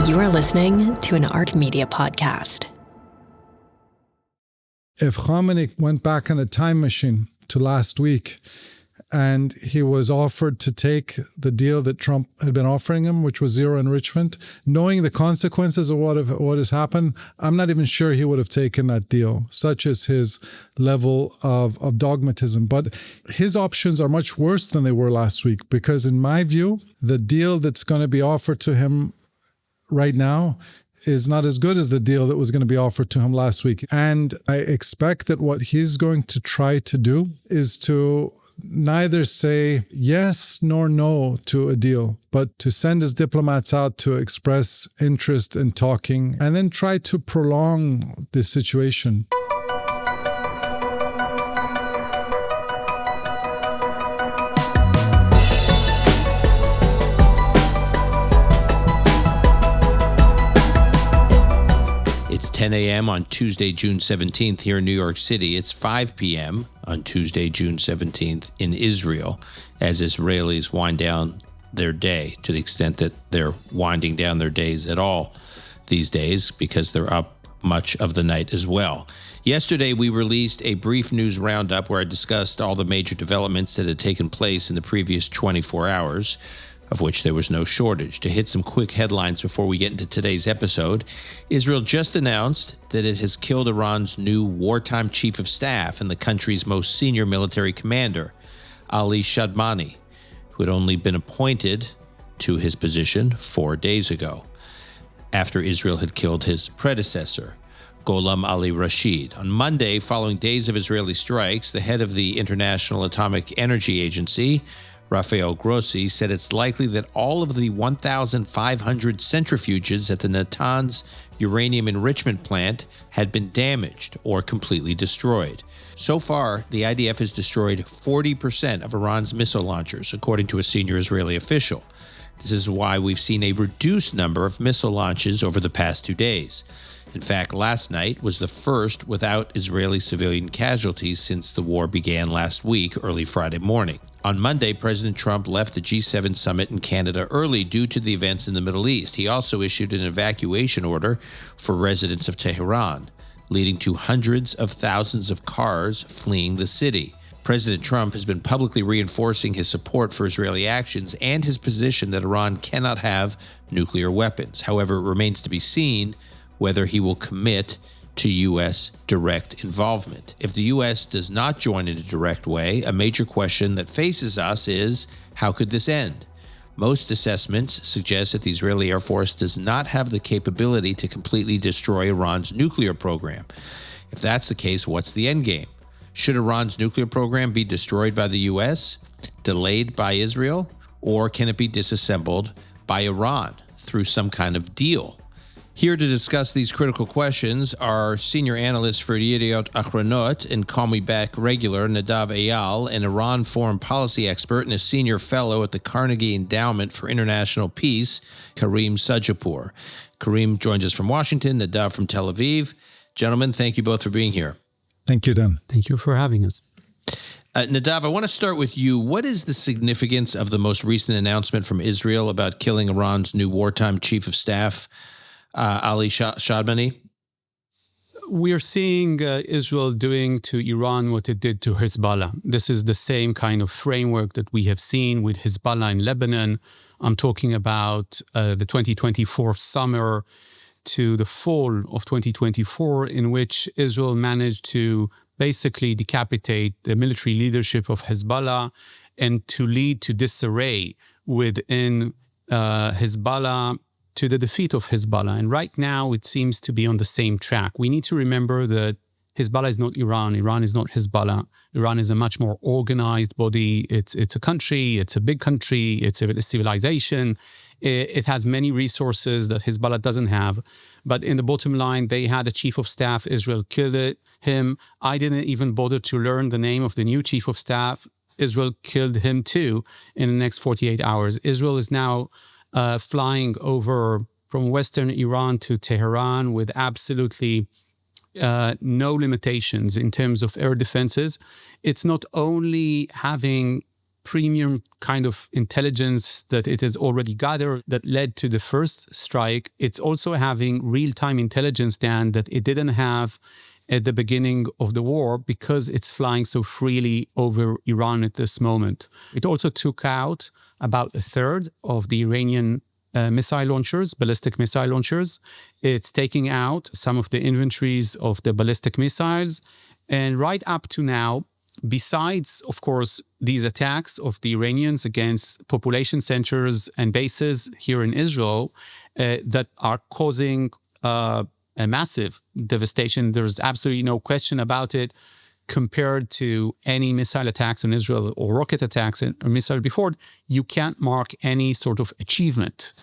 You are listening to an Ark Media podcast. If Khamenei went back in a time machine to last week and he was offered to take the deal that Trump had been offering him, which was zero enrichment, knowing the consequences of what has happened, I'm not even sure he would have taken that deal, such as his level of dogmatism. But his options are much worse than they were last week, because in my view, the deal that's going to be offered to him right now is not as good as the deal that was going to be offered to him last week. And I expect that what he's going to try to do is to neither say yes nor no to a deal, but to send his diplomats out to express interest in talking and then try to prolong this situation. It's 10 a.m. on Tuesday, June 17th here in New York City. It's 5 p.m. on Tuesday, June 17th in Israel, as Israelis wind down their day, to the extent that they're winding down their days at all these days, because they're up much of the night as well. Yesterday, we released a brief news roundup where I discussed all the major developments that had taken place in the previous 24 hours, of which there was no shortage. To hit some quick headlines before we get into today's episode, Israel just announced that it has killed Iran's new wartime chief of staff and the country's most senior military commander, Ali Shadmani, who had only been appointed to his position 4 days ago, after Israel had killed his predecessor, Gholam Ali Rashid. On Monday, following days of Israeli strikes, the head of the International Atomic Energy Agency, Rafael Grossi, said it's likely that all of the 1,500 centrifuges at the Natanz uranium enrichment plant had been damaged or completely destroyed. So far, the IDF has destroyed 40% of Iran's missile launchers, according to a senior Israeli official. This is why we've seen a reduced number of missile launches over the past 2 days. In fact, last night was the first without Israeli civilian casualties since the war began last week, early Friday morning. On Monday, President Trump left the G7 summit in Canada early due to the events in the Middle East. He also issued an evacuation order for residents of Tehran, leading to hundreds of thousands of cars fleeing the city. President Trump has been publicly reinforcing his support for Israeli actions and his position that Iran cannot have nuclear weapons. However, it remains to be seen whether he will commit to U.S. direct involvement. If the U.S. does not join in a direct way, a major question that faces us is, how could this end? Most assessments suggest that the Israeli Air Force does not have the capability to completely destroy Iran's nuclear program. If that's the case, what's the end game? Should Iran's nuclear program be destroyed by the U.S., delayed by Israel, or can it be disassembled by Iran through some kind of deal? Here to discuss these critical questions are senior analyst for Yedioth Achronot and Call Me Back regular Nadav Eyal, an Iran foreign policy expert and a senior fellow at the Carnegie Endowment for International Peace, Karim Sadjapour. Karim joins us from Washington, Nadav from Tel Aviv. Gentlemen, thank you both for being here. Thank you, Dan. Thank you for having us. Nadav, I want to start with you. What is the significance of the most recent announcement from Israel about killing Iran's new wartime chief of staff, Ali Shadmani? We are seeing Israel doing to Iran what it did to Hezbollah. This is the same kind of framework that we have seen with Hezbollah in Lebanon. I'm talking about the 2024 summer to the fall of 2024, in which Israel managed to basically decapitate the military leadership of Hezbollah and to lead to disarray within Hezbollah, to the defeat of Hezbollah. And right now, it seems to be on the same track. We need to remember that Hezbollah is not Iran. Iran is not Hezbollah. Iran is a much more organized body. It's a country. It's a big country. It's a civilization. It has many resources that Hezbollah doesn't have. But in the bottom line, they had a chief of staff. Israel killed him. I didn't even bother to learn the name of the new chief of staff. Israel killed him too in the next 48 hours. Israel is now flying over from Western Iran to Tehran with absolutely no limitations in terms of air defenses. It's not only having premium kind of intelligence that it has already gathered that led to the first strike. It's also having real-time intelligence, Dan, that it didn't have at the beginning of the war because it's flying so freely over Iran at this moment. It also took out about a third of the Iranian missile launchers, ballistic missile launchers. It's taking out some of the inventories of the ballistic missiles. And right up to now, besides, of course, these attacks of the Iranians against population centers and bases here in Israel that are causing a massive devastation, there's absolutely no question about it, compared to any missile attacks in Israel or rocket attacks or missile before, you can't mark any sort of achievement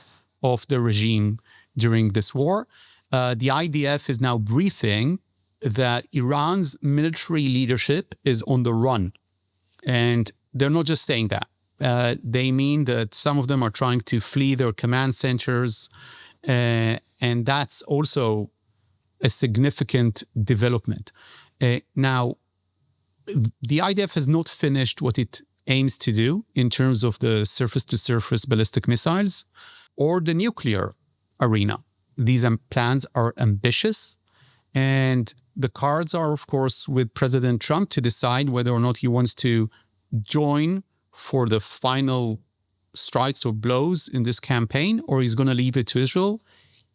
of the regime during this war. The IDF is now briefing that Iran's military leadership is on the run. And they're not just saying that. They mean that some of them are trying to flee their command centers. And that's also a significant development. Now, the IDF has not finished what it aims to do in terms of the surface-to-surface ballistic missiles or the nuclear arena. These plans are ambitious, and the cards are, of course, with President Trump to decide whether or not he wants to join for the final strikes or blows in this campaign, or he's going to leave it to Israel.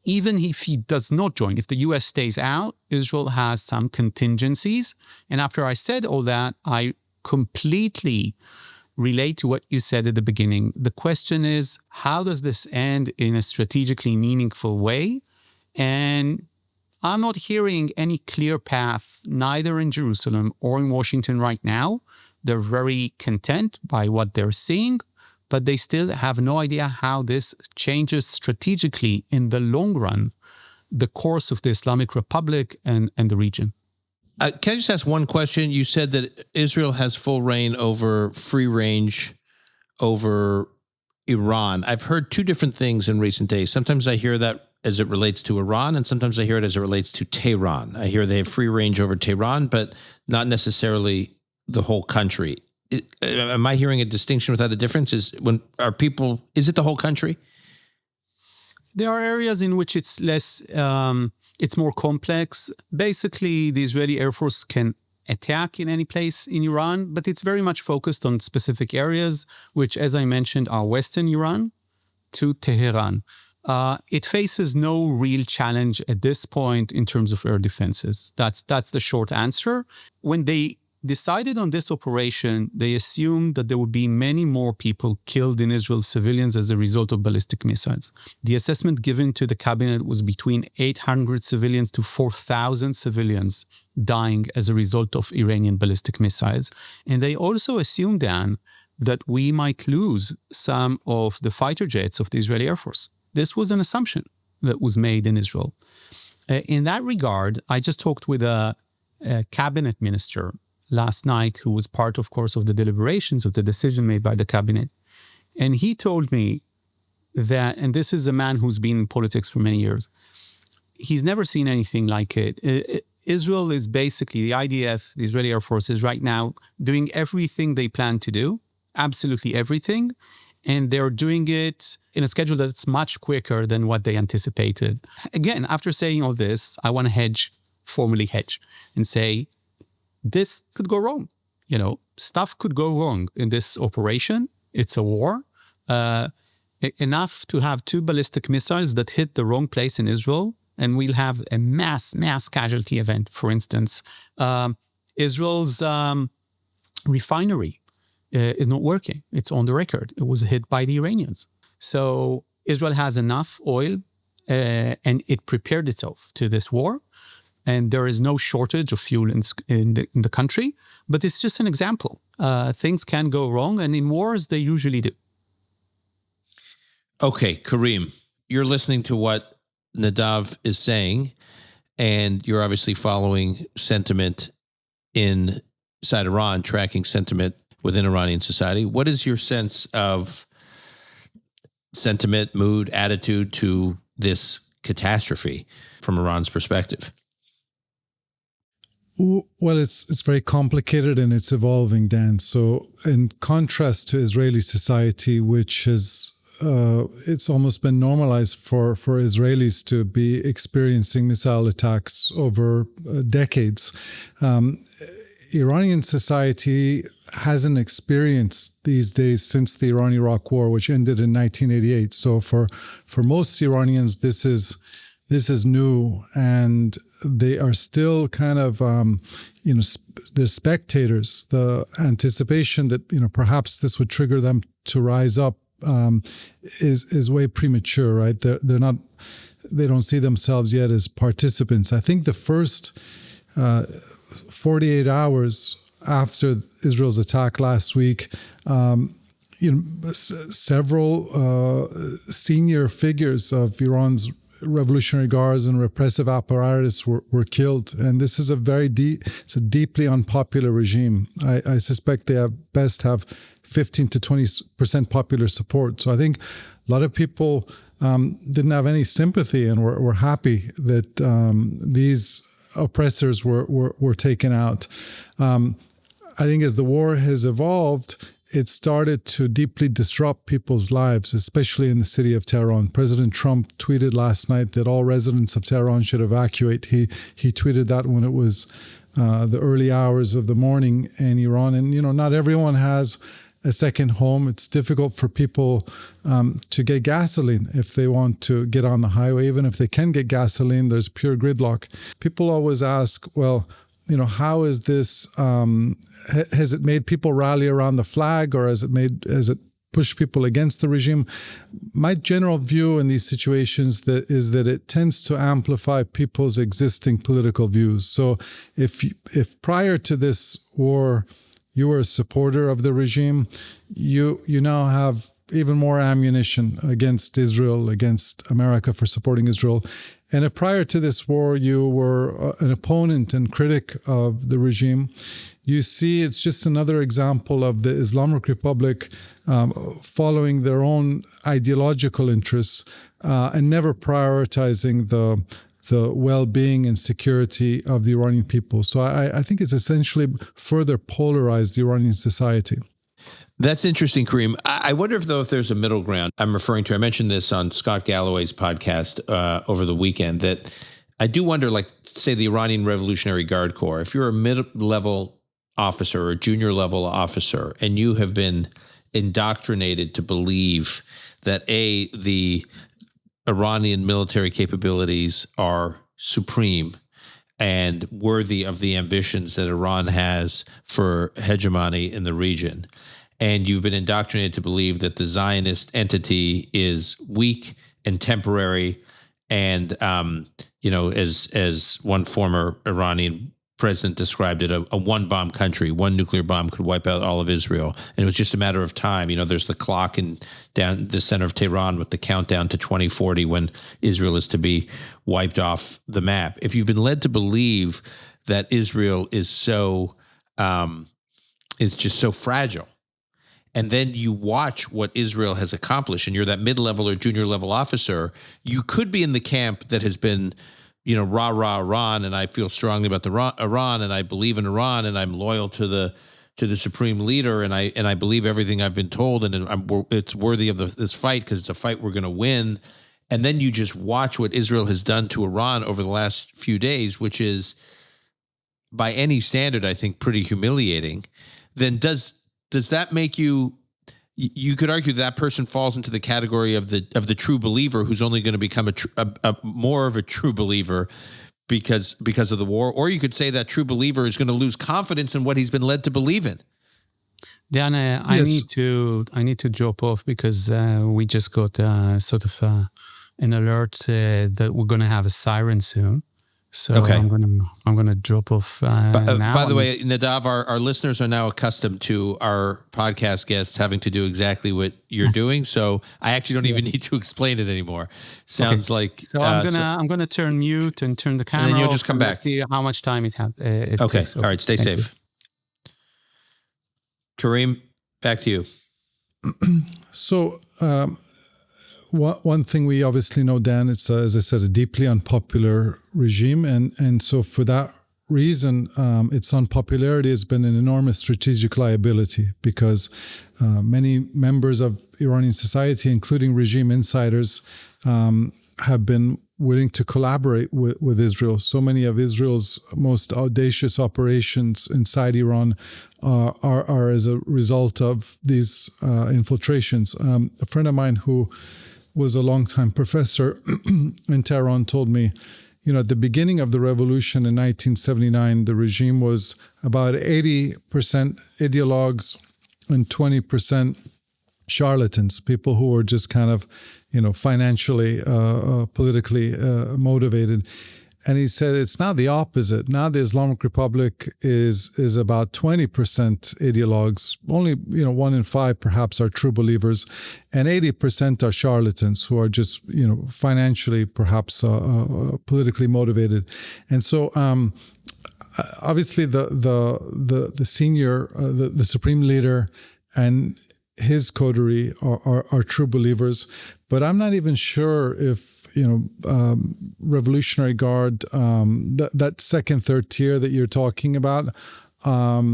Even if he does not join, if the US stays out, Israel has some contingencies. And after I said all that, I completely relate to what you said at the beginning. The question is, how does this end in a strategically meaningful way? And I'm not hearing any clear path, neither in Jerusalem or in Washington right now. They're very content by what they're seeing, but they still have no idea how this changes strategically in the long run the course of the Islamic Republic and the region. Can I just ask one question? You said that Israel has full reign over free range over Iran. I've heard two different things in recent days. Sometimes I hear that as it relates to Iran, and sometimes I hear it as it relates to Tehran. I hear they have free range over Tehran, but not necessarily the whole country. Am I hearing a distinction without a difference? Is it the whole country? There are areas in which it's less, it's more complex. Basically, the Israeli Air Force can attack in any place in Iran, but it's very much focused on specific areas, which, as I mentioned, are Western Iran to Tehran. It faces no real challenge at this point in terms of air defenses. That's the short answer. When they decided on this operation, they assumed that there would be many more people killed in Israel, civilians, as a result of ballistic missiles. The assessment given to the cabinet was between 800 civilians to 4,000 civilians dying as a result of Iranian ballistic missiles. And they also assumed, Dan, that we might lose some of the fighter jets of the Israeli Air Force. This was an assumption that was made in Israel. In that regard, I just talked with a cabinet minister last night, who was part, of course, of the deliberations of the decision made by the cabinet. And he told me that, and this is a man who's been in politics for many years, he's never seen anything like it. Israel is basically, the IDF, the Israeli Air Force, is right now doing everything they plan to do, absolutely everything. And they're doing it in a schedule that's much quicker than what they anticipated. Again, after saying all this, I want to formally hedge, and say, this could go wrong. Stuff could go wrong in this operation. It's a war. Enough to have 2 ballistic missiles that hit the wrong place in Israel, and we'll have a mass casualty event. For instance, Israel's refinery is not working. It's on the record. It was hit by the Iranians. So Israel has enough oil, and it prepared itself to this war. And there is no shortage of fuel in the country. But it's just an example. Things can go wrong, and in wars, they usually do. Okay, Karim, you're listening to what Nadav is saying, and you're obviously following sentiment inside Iran, tracking sentiment within Iranian society. What is your sense of sentiment, mood, attitude to this catastrophe from Iran's perspective? Well, it's very complicated and it's evolving, Dan. So in contrast to Israeli society, which is it's almost been normalized for Israelis to be experiencing missile attacks over decades. Iranian society hasn't experienced these days since the Iran-Iraq War, which ended in 1988. So for most Iranians, this is new, and they are still kind of, they're spectators. The anticipation that, perhaps this would trigger them to rise up is way premature, right? They don't see themselves yet as participants. I think the first 48 hours after Israel's attack last week, several senior figures of Iran's Revolutionary Guards and repressive apparatus were killed. And this is it's a deeply unpopular regime. I suspect they have 15 to 20% popular support. So I think a lot of people didn't have any sympathy and were happy that these oppressors were taken out. I think as the war has evolved, it started to deeply disrupt people's lives, especially in the city of Tehran. President Trump tweeted last night that all residents of Tehran should evacuate. He tweeted that when it was the early hours of the morning in Iran. And, not everyone has a second home. It's difficult for people to get gasoline if they want to get on the highway. Even if they can get gasoline, there's pure gridlock. People always ask, well, how is this, has it made people rally around the flag, or has it pushed people against the regime? My general view in these situations is that it tends to amplify people's existing political views. So if prior to this war, you were a supporter of the regime, you now have even more ammunition against Israel, against America for supporting Israel. And if prior to this war, you were an opponent and critic of the regime, you see it's just another example of the Islamic Republic following their own ideological interests and never prioritizing the well-being and security of the Iranian people. So I think it's essentially further polarized the Iranian society. That's interesting, Karim. I wonder if there's a middle ground. I mentioned this on Scott Galloway's podcast over the weekend, that I do wonder, like, say the Iranian Revolutionary Guard Corps, if you're a mid-level officer or a junior-level officer and you have been indoctrinated to believe that, the Iranian military capabilities are supreme and worthy of the ambitions that Iran has for hegemony in the region, and you've been indoctrinated to believe that the Zionist entity is weak and temporary, and as one former Iranian president described it, a one-bomb country, one nuclear bomb could wipe out all of Israel, and it was just a matter of time. There's the clock down the center of Tehran with the countdown to 2040 when Israel is to be wiped off the map. If you've been led to believe that Israel is just so fragile, and then you watch what Israel has accomplished, and you're that mid-level or junior-level officer, you could be in the camp that has been, rah, rah, Iran, and I feel strongly about Iran, and I believe in Iran, and I'm loyal to the supreme leader, and I believe everything I've been told, and it's worthy of this fight because it's a fight we're going to win. And then you just watch what Israel has done to Iran over the last few days, which is, by any standard, I think, pretty humiliating. Then does that make you could argue that person falls into the category of the true believer who's only going to become a more of a true believer because of the war, or you could say that true believer is going to lose confidence in what he's been led to believe in. Dan, Yes. I need to drop off because we just got an alert that we're going to have a siren soon. So okay. I'm gonna drop off now. By the way, Nadav, our listeners are now accustomed to our podcast guests having to do exactly what you're doing. So I actually don't even need to explain it anymore. Sounds like. So I'm gonna turn mute and turn the camera. And then you'll just come back. See how much time it okay. takes. All right. Stay safe. Karim, back to you. So. One thing we obviously know, Dan, it's, as I said, a deeply unpopular regime. And so for that reason, its unpopularity has been an enormous strategic liability, because many members of Iranian society, including regime insiders, have been willing to collaborate with Israel. So many of Israel's most audacious operations inside Iran are as a result of these infiltrations. A friend of mine who was a longtime professor in Tehran told me, at the beginning of the revolution in 1979, the regime was about 80% ideologues and 20% charlatans, people who were just kind of, financially, politically motivated. And he said it's now the opposite. Now the Islamic Republic is about 20% ideologues. Only 1 in 5 perhaps are true believers, and 80% are charlatans who are just financially perhaps politically motivated. And so obviously the senior the supreme leader and his coterie are true believers, but I'm not even sure if Revolutionary Guard, that second, third tier that you're talking about, are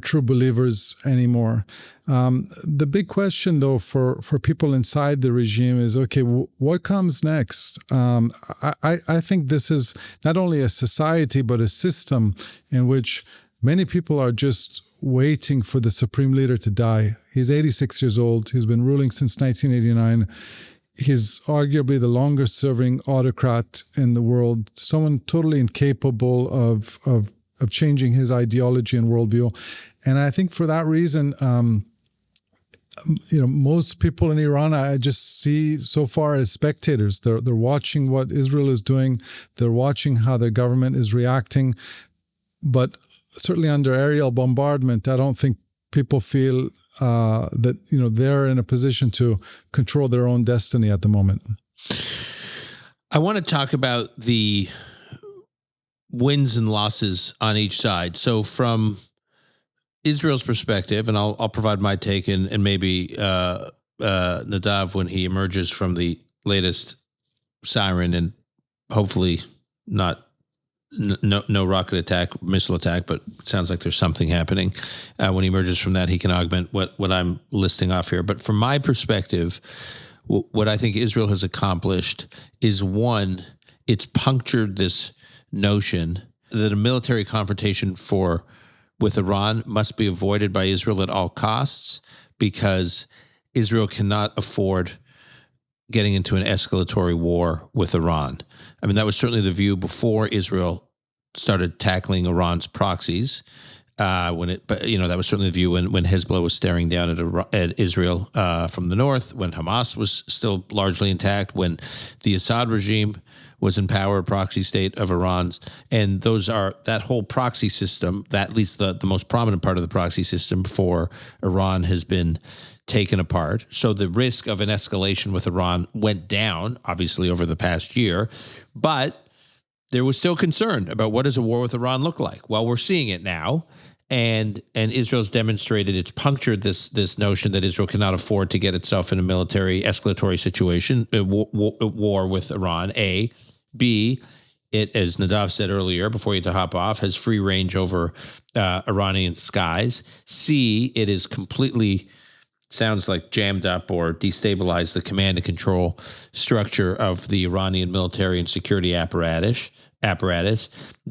true believers anymore. The big question, though, for people inside the regime is, okay, what comes next? I think this is not only a society, but a system in which many people are just waiting for the supreme leader to die. He's 86 years old. He's been ruling since 1989. He's arguably the longest serving autocrat in the world, someone totally incapable of changing his ideology and worldview. And I think for that reason, most people in Iran, I just see so far as spectators. They're watching what Israel is doing. They're watching how the government is reacting. But certainly under aerial bombardment, I don't think people feel that they're in a position to control their own destiny at the moment. I want to talk about the wins and losses on each side. So from Israel's perspective, and I'll provide my take, and maybe Nadav, when he emerges from the latest siren, and hopefully not. No rocket attack, missile attack, but it sounds like there's something happening. When he emerges from that, he can augment what I'm listing off here. But from my perspective, what I think Israel has accomplished is, one, it's punctured this notion that a military confrontation with Iran must be avoided by Israel at all costs, because Israel cannot afford getting into an escalatory war with Iran. I mean, that was certainly the view before Israel started tackling Iran's proxies. That was certainly the view when Hezbollah was staring down at Israel from the north, when Hamas was still largely intact, when the Assad regime was in power, a proxy state of Iran's. And that whole proxy system, that at least the most prominent part of the proxy system for Iran, has been taken apart. So the risk of an escalation with Iran went down, obviously, over the past year. But there was still concern about what does a war with Iran look like. Well, we're seeing it now. And Israel's demonstrated, it's punctured this notion that Israel cannot afford to get itself in a military escalatory situation, a war with Iran, A. B, it, as Nadav said earlier, before you had to hop off, has free range over Iranian skies. C, it is completely, sounds like, jammed up or destabilized the command and control structure of the Iranian military and security apparatus.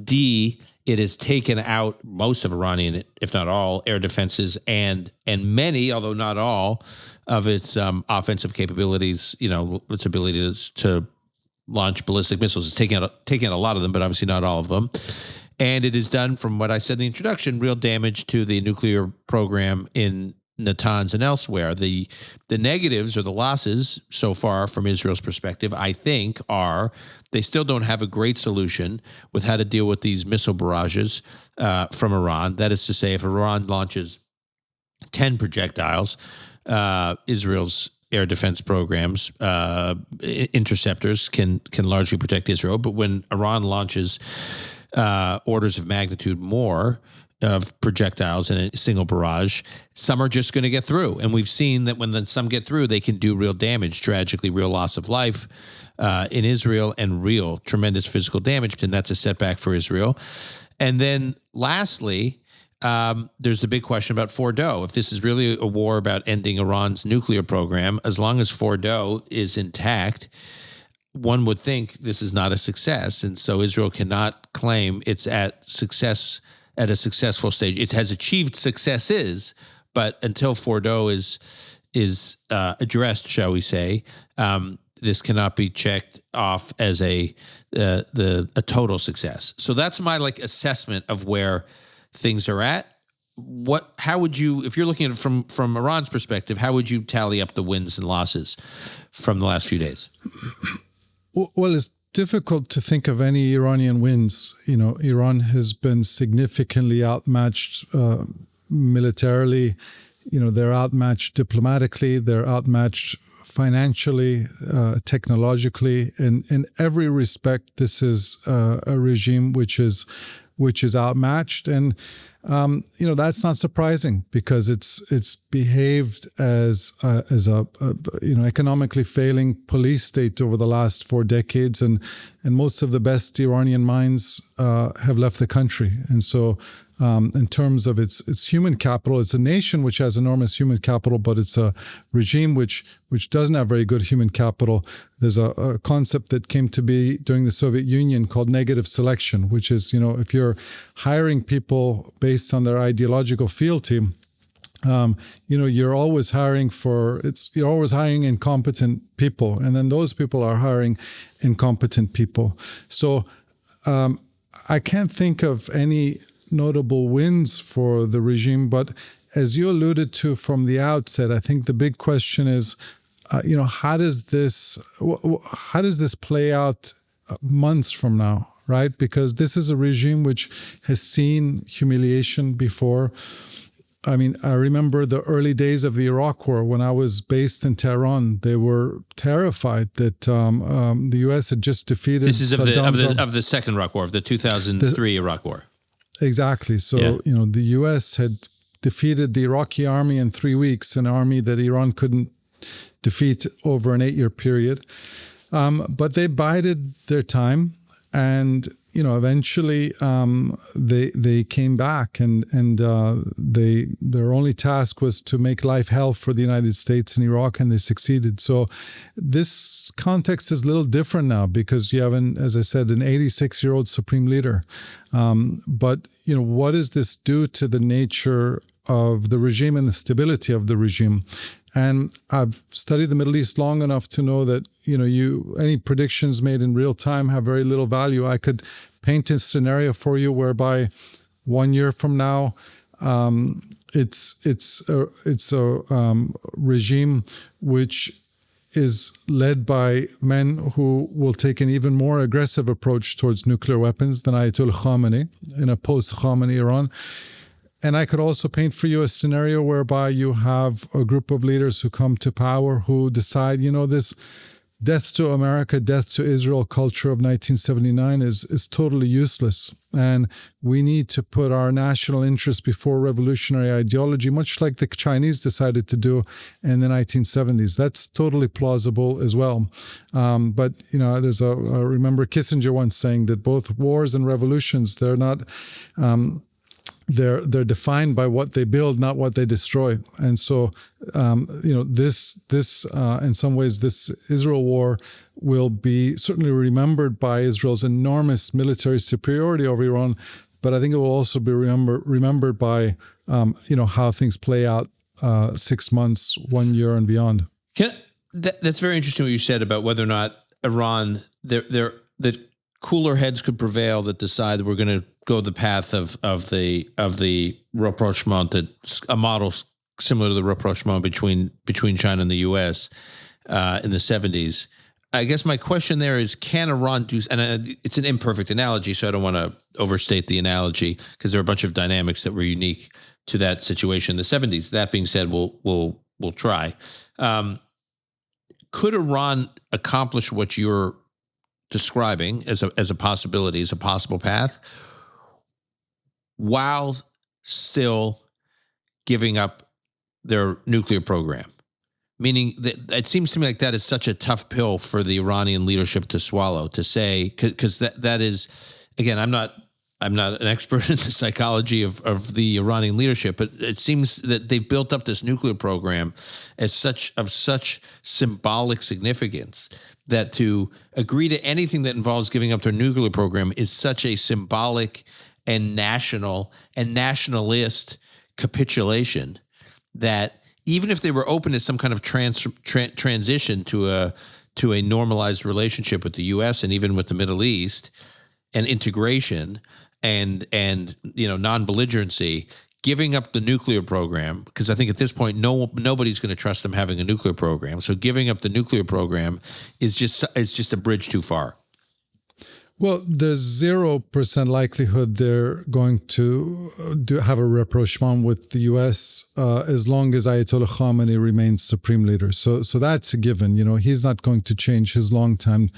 D, it has taken out most of Iranian, if not all, air defenses and many, although not all, of its offensive capabilities. Its ability to launch ballistic missiles. It's taking out a lot of them, but obviously not all of them. And it has done, from what I said in the introduction, real damage to the nuclear program in Natanz and elsewhere. The negatives or the losses so far from Israel's perspective, I think, are they still don't have a great solution with how to deal with these missile barrages from Iran. That is to say, if Iran launches 10 projectiles, Israel's air defense programs, interceptors can largely protect Israel. But when Iran launches orders of magnitude more, of projectiles in a single barrage. Some are just going to get through. And we've seen that when some get through, they can do real damage, tragically real loss of life in Israel and real tremendous physical damage. And that's a setback for Israel. And then lastly, there's the big question about Fordo. If this is really a war about ending Iran's nuclear program, as long as Fordo is intact, one would think this is not a success. And so Israel cannot claim it's at a successful stage. It has achieved successes, but until Fordo is addressed, shall we say, this cannot be checked off as a total success. So that's my assessment of where things are at. How would you, if you're looking at it from Iran's perspective, how would you tally up the wins and losses from the last few days? Well, it's difficult to think of any Iranian wins. Iran has been significantly outmatched militarily. They're outmatched diplomatically. They're outmatched financially, technologically. In every respect, this is a regime which is outmatched. And that's not surprising because it's behaved as a economically failing police state over the last 4 decades, and most of the best Iranian minds have left the country. And so, in terms of its human capital, it's a nation which has enormous human capital, but it's a regime which doesn't have very good human capital. There's a concept that came to be during the Soviet Union called negative selection, which is, if you're hiring people based on their ideological fealty, you're always hiring incompetent people, and then those people are hiring incompetent people. So I can't think of any notable wins for the regime, but as you alluded to from the outset, I think the big question is, how does this play out months from now, right? Because this is a regime which has seen humiliation before. I mean, I remember the early days of the Iraq War when I was based in Tehran. They were terrified that the U.S. had just defeated. This is of the second Iraq War, of the 2003 Iraq War. Exactly. So, the U.S. had defeated the Iraqi army in 3 weeks, an army that Iran couldn't defeat over an 8-year period. But they bided their time, and eventually they came back, and their only task was to make life hell for the United States and Iraq, and they succeeded. So this context is a little different now because you have, as I said, an 86-year-old supreme leader. But what does this do to the nature of the regime and the stability of the regime? And I've studied the Middle East long enough to know that, any predictions made in real time have very little value. I could paint a scenario for you whereby 1 year from now, it's a regime which is led by men who will take an even more aggressive approach towards nuclear weapons than Ayatollah Khamenei in a post-Khamenei Iran. And I could also paint for you a scenario whereby you have a group of leaders who come to power who decide, this death to America, death to Israel culture of 1979 is totally useless. And we need to put our national interest before revolutionary ideology, much like the Chinese decided to do in the 1970s. That's totally plausible as well. But, there's I remember Kissinger once saying that both wars and revolutions, they're not... They're defined by what they build, not what they destroy. And so, this in some ways, this Israel war will be certainly remembered by Israel's enormous military superiority over Iran, but I think it will also be remembered by, how things play out 6 months, 1 year, and beyond. That's very interesting what you said about whether or not Iran, that cooler heads could prevail that decide that we're going to go the path of the rapprochement, that's a model similar to the rapprochement between China and the U.S. In the 70s. I guess my question there is, can Iran do? And it's an imperfect analogy, so I don't want to overstate the analogy because there are a bunch of dynamics that were unique to that situation in the 70s. That being said, we'll try. Could Iran accomplish what you're describing as a possibility, as a possible path, while still giving up their nuclear program? Meaning that it seems to me like that is such a tough pill for the Iranian leadership to swallow, to say, because that is, again, I'm not an expert in the psychology of the Iranian leadership, but it seems that they've built up this nuclear program as such symbolic significance that to agree to anything that involves giving up their nuclear program is such a symbolic and national and nationalist capitulation that even if they were open to some kind of transition to a normalized relationship with the U.S. and even with the Middle East and integration and non-belligerency, giving up the nuclear program, because I think at this point nobody's going to trust them having a nuclear program. So giving up the nuclear program is just a bridge too far. Well, there's 0% likelihood they're going to have a rapprochement with the U.S. As long as Ayatollah Khamenei remains supreme leader. So that's a given. He's not going to change his long-time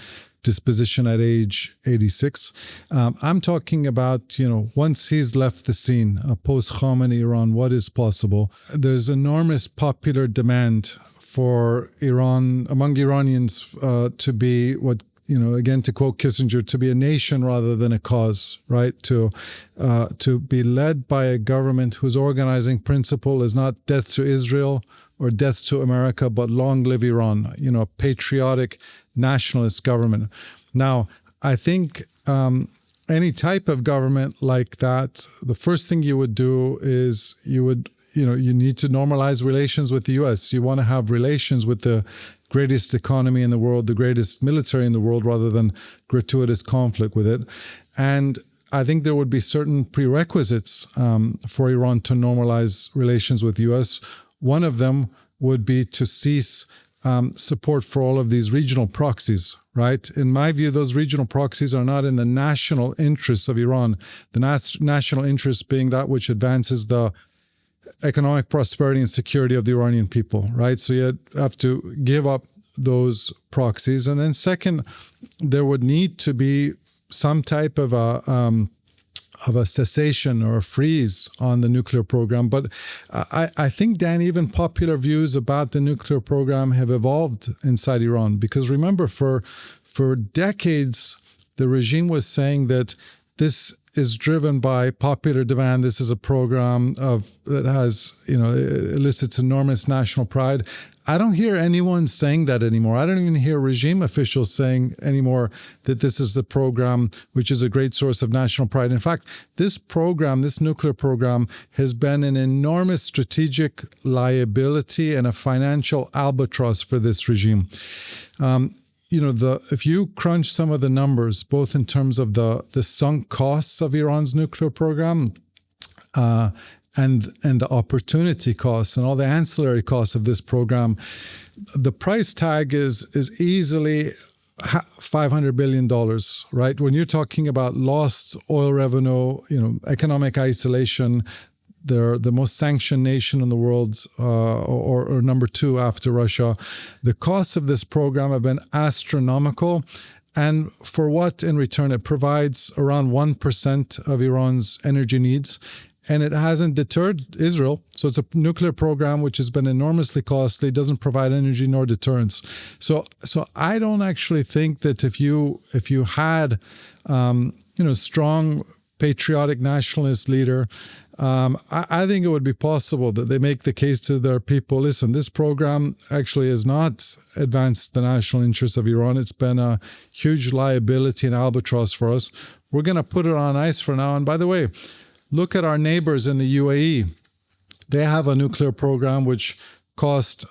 disposition at age 86. I'm talking about, once he's left the scene, post-Khamenei Iran, what is possible? There's enormous popular demand for Iran, among Iranians, to be what, again, to quote Kissinger, to be a nation rather than a cause, right? To be led by a government whose organizing principle is not death to Israel or death to America, but long live Iran, a patriotic nationalist government. Now, I think any type of government like that, the first thing you would do is you need to normalize relations with the U.S. You want to have relations with the greatest economy in the world, the greatest military in the world, rather than gratuitous conflict with it. And I think there would be certain prerequisites for Iran to normalize relations with the U.S. One of them would be to cease support for all of these regional proxies, right? In my view, those regional proxies are not in the national interests of Iran. The national interest being that which advances the economic prosperity and security of the Iranian people, right? So you have to give up those proxies. And then second, there would need to be some type of a cessation or a freeze on the nuclear program. But I think, Dan, even popular views about the nuclear program have evolved inside Iran. Because remember, for decades, the regime was saying that this is driven by popular demand. This is a program that has, elicits enormous national pride. I don't hear anyone saying that anymore. I don't even hear regime officials saying anymore that this is the program which is a great source of national pride. In fact, this nuclear program, has been an enormous strategic liability and a financial albatross for this regime. If you crunch some of the numbers, both in terms of the sunk costs of Iran's nuclear program, and the opportunity costs and all the ancillary costs of this program, the price tag is easily $500 billion, right? When you're talking about lost oil revenue, economic isolation, they're the most sanctioned nation in the world, or number two after Russia. The costs of this program have been astronomical. And for what in return? It provides around 1% of Iran's energy needs. And it hasn't deterred Israel. So it's a nuclear program which has been enormously costly, doesn't provide energy nor deterrence. So I don't actually think that if you had strong patriotic nationalist leader, I think it would be possible that they make the case to their people, listen, this program actually has not advanced the national interests of Iran. It's been a huge liability and albatross for us. We're going to put it on ice for now. And by the way, look at our neighbors in the UAE. They have a nuclear program which cost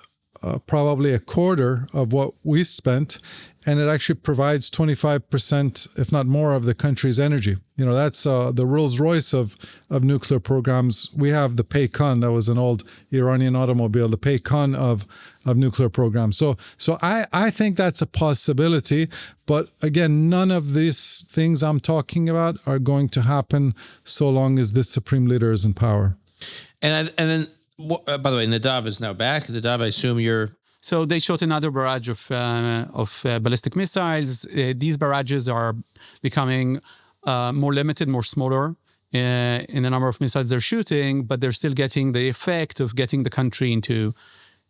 probably a quarter of what we've spent, and it actually provides 25%, if not more, of the country's energy. That's the Rolls Royce of nuclear programs. We have the Paykan, that was an old Iranian automobile, the Paykan of nuclear programs. So I think that's a possibility. But again, none of these things I'm talking about are going to happen so long as this supreme leader is in power. And then, by the way, Nadav is now back. Nadav, I assume you're... So they shot another barrage of ballistic missiles. These barrages are becoming more limited, more smaller. in the number of missiles they're shooting, but they're still getting the effect of getting the country into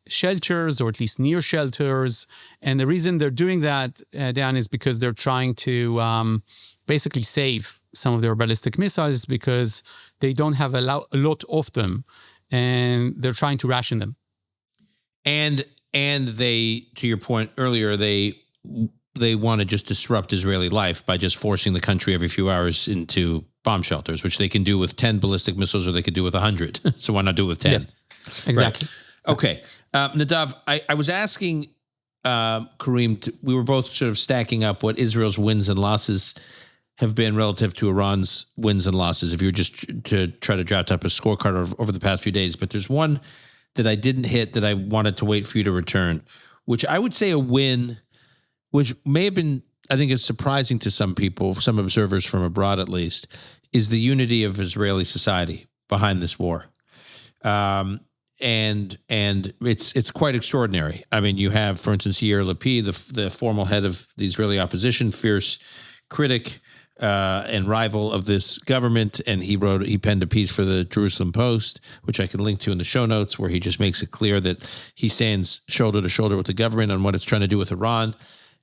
shelters, or at least near shelters. And the reason they're doing that, Dan, is because they're trying to basically save some of their ballistic missiles, because they don't have a lot of them, and they're trying to ration them. And they, to your point earlier, they want to just disrupt Israeli life by just forcing the country every few hours into bomb shelters, which they can do with 10 ballistic missiles, or they could do with 100. So why not do it with 10? Yes, exactly. Right. Okay. Nadav, I was asking Karim, we were both sort of stacking up what Israel's wins and losses have been relative to Iran's wins and losses, if you were just to try to draft up a scorecard over the past few days. But there's one that I didn't hit that I wanted to wait for you to return, which I would say a win, which may have been, I think is surprising to some people, some observers from abroad at least, is the unity of Israeli society behind this war. And it's quite extraordinary. I mean, you have, for instance, Yair Lapid, the formal head of the Israeli opposition, fierce critic and rival of this government, and he penned a piece for the Jerusalem Post, which I can link to in the show notes, where he just makes it clear that he stands shoulder to shoulder with the government on what it's trying to do with Iran.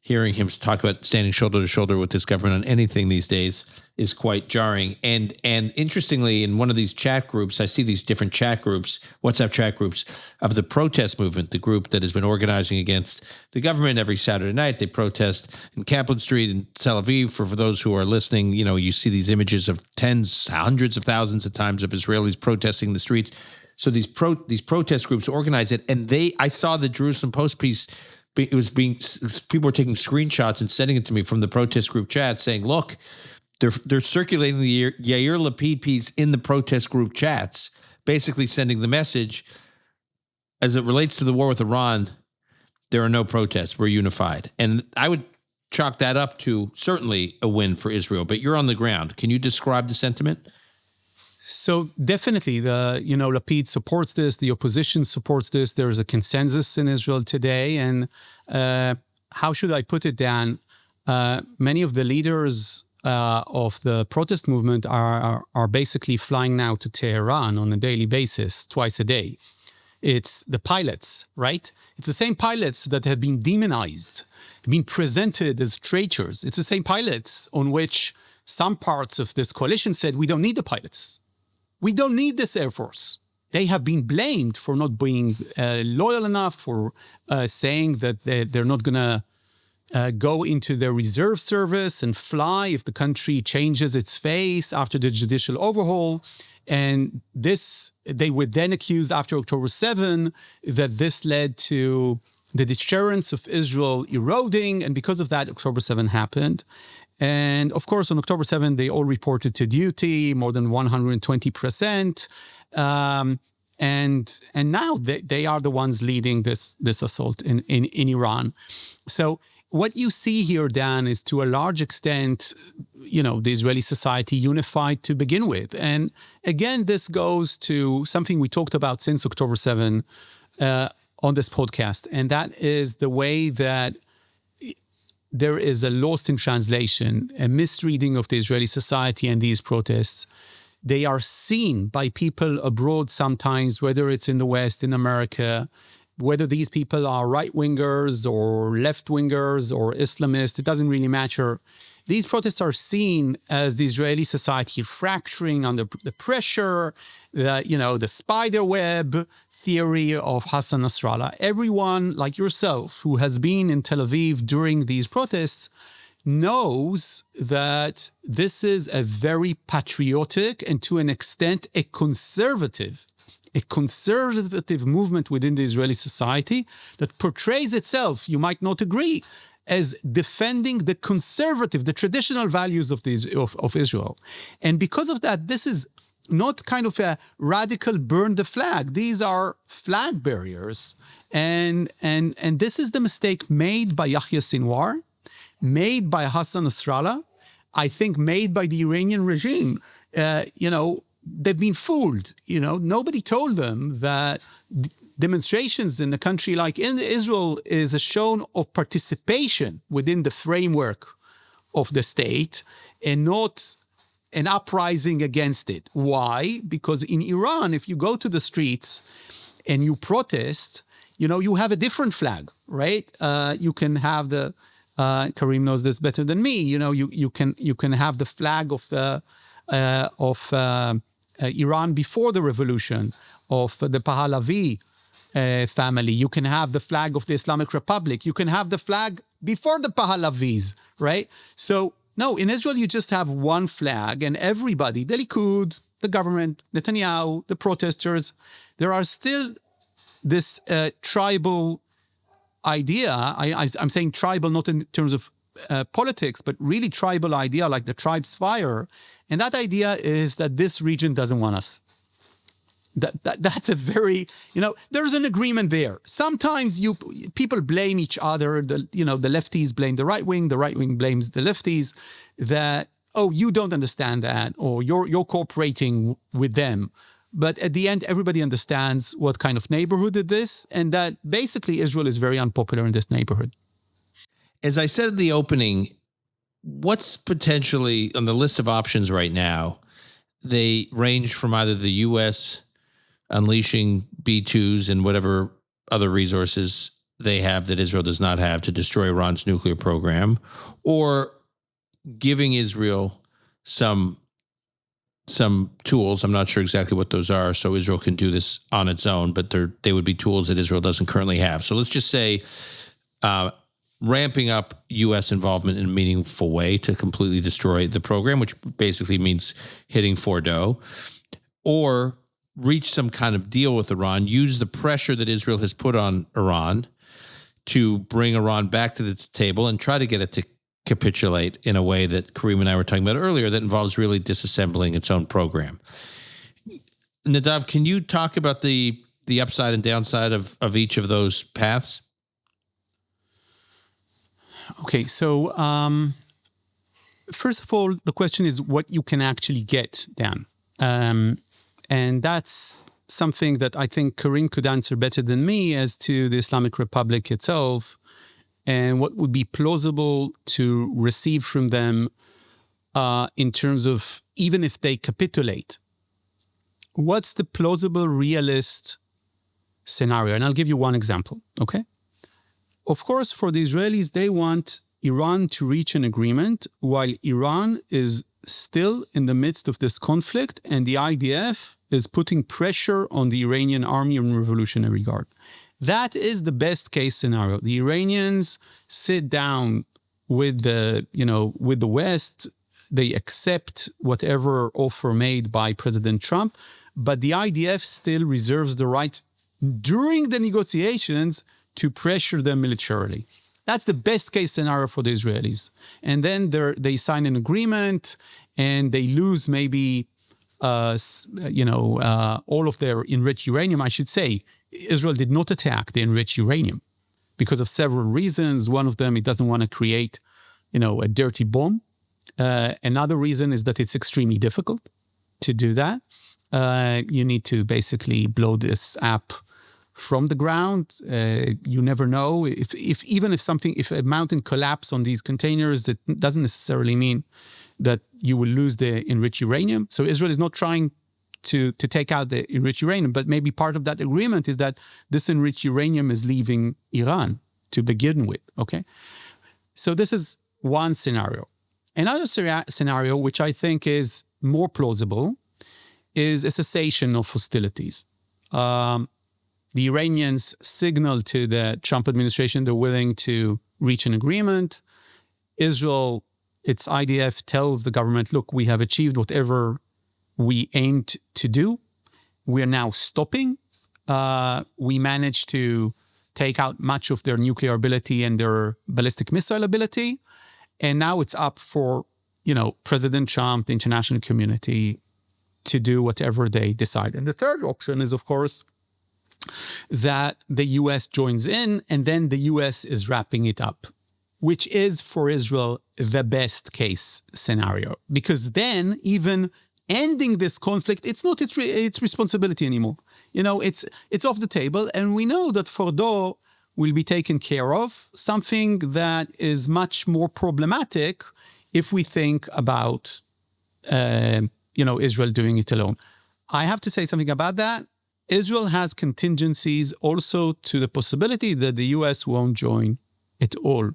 Hearing him talk about standing shoulder to shoulder with this government on anything these days is quite jarring. And interestingly, in one of these chat groups, I see these different chat groups, WhatsApp chat groups of the protest movement, the group that has been organizing against the government every Saturday night. They protest in Kaplan Street in Tel Aviv. For those who are listening, you see these images of tens, hundreds of thousands of times of Israelis protesting the streets. So these protest groups organize it. And I saw the Jerusalem Post piece. It was people were taking screenshots and sending it to me from the protest group chat, saying, look, they're circulating the Yair Lapid piece in the protest group chats, basically sending the message, as it relates to the war with Iran, there are no protests, we're unified. And I would chalk that up to certainly a win for Israel, but you're on the ground. Can you describe the sentiment? So definitely, Lapid supports this. The opposition supports this. There is a consensus in Israel today. And how should I put it, Dan? Many of the leaders of the protest movement are basically flying now to Tehran on a daily basis, twice a day. It's the pilots, right? It's the same pilots that have been demonized, been presented as traitors. It's the same pilots on which some parts of this coalition said, we don't need the pilots. We don't need this Air Force. They have been blamed for not being loyal enough, for saying that they're not going to go into their reserve service and fly if the country changes its face after the judicial overhaul. And they were then accused after October 7 that this led to the deterrence of Israel eroding. And because of that, October 7 happened. And of course, on October 7, they all reported to duty, more than 120%. And now they are the ones leading this assault in Iran. So what you see here, Dan, is to a large extent, the Israeli society unified to begin with. And again, this goes to something we talked about since October 7 on this podcast. And that is the way that there is a lost in translation, a misreading of the Israeli society and these protests. They are seen by people abroad sometimes, whether it's in the West, in America, whether these people are right-wingers or left-wingers or Islamists, it doesn't really matter. These protests are seen as the Israeli society fracturing under the pressure, the spider web theory of Hassan Nasrallah. Everyone like yourself who has been in Tel Aviv during these protests knows that this is a very patriotic and to an extent a conservative movement within the Israeli society that portrays itself, you might not agree, as defending the traditional values of Israel. And because of that, this is not kind of a radical burn the flag. These are flag barriers. And this is the mistake made by Yahya Sinwar, made by Hassan Nasrallah, I think made by the Iranian regime. They've been fooled. Nobody told them that demonstrations in a country like Israel is a show of participation within the framework of the state and not an uprising against it. Why? Because in Iran, if you go to the streets and you protest, you have a different flag, right? You can have the Karim knows this better than me. You can have the flag of the Iran before the revolution, of the Pahlavi family. You can have the flag of the Islamic Republic. You can have the flag before the Pahlavis, right? So no, in Israel you just have one flag, and everybody, the Likud, the government, Netanyahu, the protesters, there are still this tribal idea. I'm saying tribal not in terms of politics, but really tribal idea, like the tribe's fire. And that idea is that this region doesn't want us. That's a very, there's an agreement there. Sometimes people blame each other. The lefties blame the right wing blames the lefties, that, oh, you don't understand that, or you're cooperating with them. But at the end, everybody understands what kind of neighborhood it is, and that basically Israel is very unpopular in this neighborhood. As I said in the opening, what's potentially on the list of options right now? They range from either the U.S. unleashing B-2s and whatever other resources they have that Israel does not have to destroy Iran's nuclear program, or giving Israel some tools. I'm not sure exactly what those are, so Israel can do this on its own, but they would be tools that Israel doesn't currently have. So let's just say ramping up U.S. involvement in a meaningful way to completely destroy the program, which basically means hitting Fordo, or reach some kind of deal with Iran, use the pressure that Israel has put on Iran to bring Iran back to the table and try to get it to capitulate in a way that Karim and I were talking about earlier that involves really disassembling its own program. Nadav, can you talk about the upside and downside of each of those paths? Okay, so first of all, the question is what you can actually get, Dan. And that's something that I think Karim could answer better than me as to the Islamic Republic itself, and what would be plausible to receive from them in terms of, even if they capitulate, what's the plausible, realist scenario? And I'll give you one example, okay? Of course, for the Israelis, they want Iran to reach an agreement while Iran is still in the midst of this conflict, and the IDF is putting pressure on the Iranian army in Revolutionary Guard. That is the best case scenario. The Iranians sit down with the West. They accept whatever offer made by President Trump, but the IDF still reserves the right during the negotiations to pressure them militarily. That's the best case scenario for the Israelis. And then they sign an agreement and they lose maybe all of their enriched uranium. I should say, Israel did not attack the enriched uranium because of several reasons. One of them, it doesn't want to create, a dirty bomb. Another reason is that it's extremely difficult to do that. You need to basically blow this up from the ground. You never know if a mountain collapses on these containers, it doesn't necessarily mean that you will lose the enriched uranium. So Israel is not trying to take out the enriched uranium, but maybe part of that agreement is that this enriched uranium is leaving Iran to begin with, okay? So this is one scenario. Another scenario, which I think is more plausible, is a cessation of hostilities. The Iranians signal to the Trump administration they're willing to reach an agreement. Israel, its IDF, tells the government, look, we have achieved whatever we aimed to do. We are now stopping. We managed to take out much of their nuclear ability and their ballistic missile ability. And now it's up for, President Trump, the international community, to do whatever they decide. And the third option is, of course, that the U.S. joins in, and then the U.S. is wrapping it up, which is for Israel the best case scenario. Because then even ending this conflict, it's not its responsibility anymore. It's off the table, and we know that Fordo will be taken care of, something that is much more problematic if we think about Israel doing it alone. I have to say something about that. Israel has contingencies also to the possibility that the U.S. won't join at all.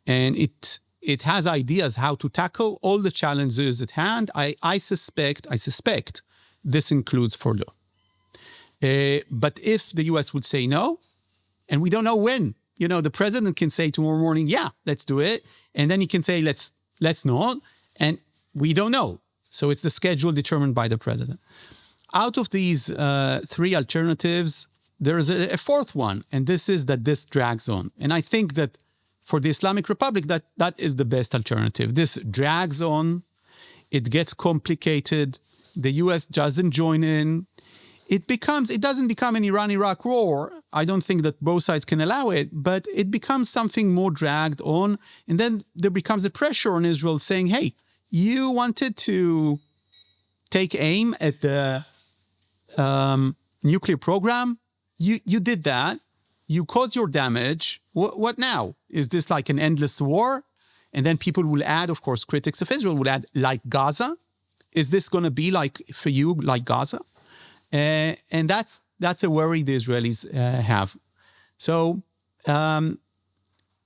And it has ideas how to tackle all the challenges at hand. I suspect this includes furlough. But if the U.S. would say no, and we don't know when, the president can say tomorrow morning, yeah, let's do it. And then he can say, let's not. And we don't know. So it's the schedule determined by the president. Out of these three alternatives, there is a fourth one. And this is that this drags on. And I think that for the Islamic Republic, that is the best alternative. This drags on. It gets complicated. The U.S. doesn't join in. It doesn't become an Iran-Iraq war. I don't think that both sides can allow it, but it becomes something more dragged on. And then there becomes a pressure on Israel saying, hey, you wanted to take aim at the nuclear program. You did that. You caused your damage. What now? Is this like an endless war? And then people will add, of course, critics of Israel will add, like Gaza. Is this going to be like, for you, like Gaza? And that's a worry the Israelis have. So out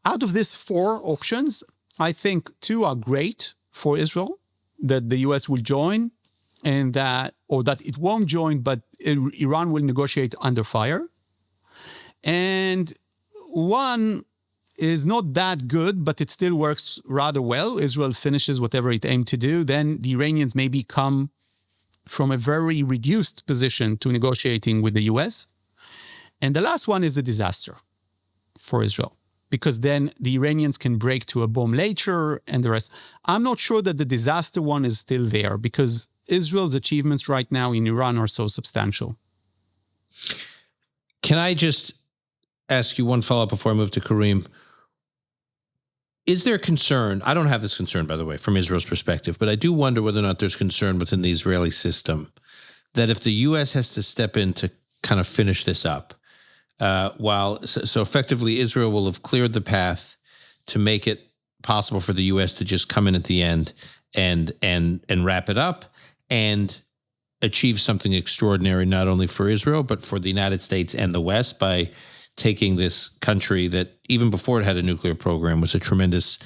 of these four options, I think two are great for Israel, that the U.S. will join, and that it won't join, but Iran will negotiate under fire. And one is not that good, but it still works rather well. Israel finishes whatever it aimed to do. Then the Iranians maybe come from a very reduced position to negotiating with the US. And the last one is a disaster for Israel, because then the Iranians can break to a bomb later and the rest. I'm not sure that the disaster one is still there, because Israel's achievements right now in Iran are so substantial. Can I just ask you one follow-up before I move to Karim? Is there concern? I don't have this concern, by the way, from Israel's perspective, but I do wonder whether or not there's concern within the Israeli system that if the U.S. has to step in to kind of finish this up, so effectively Israel will have cleared the path to make it possible for the U.S. to just come in at the end and wrap it up and achieve something extraordinary, not only for Israel, but for the United States and the West, by taking this country that even before it had a nuclear program was a tremendous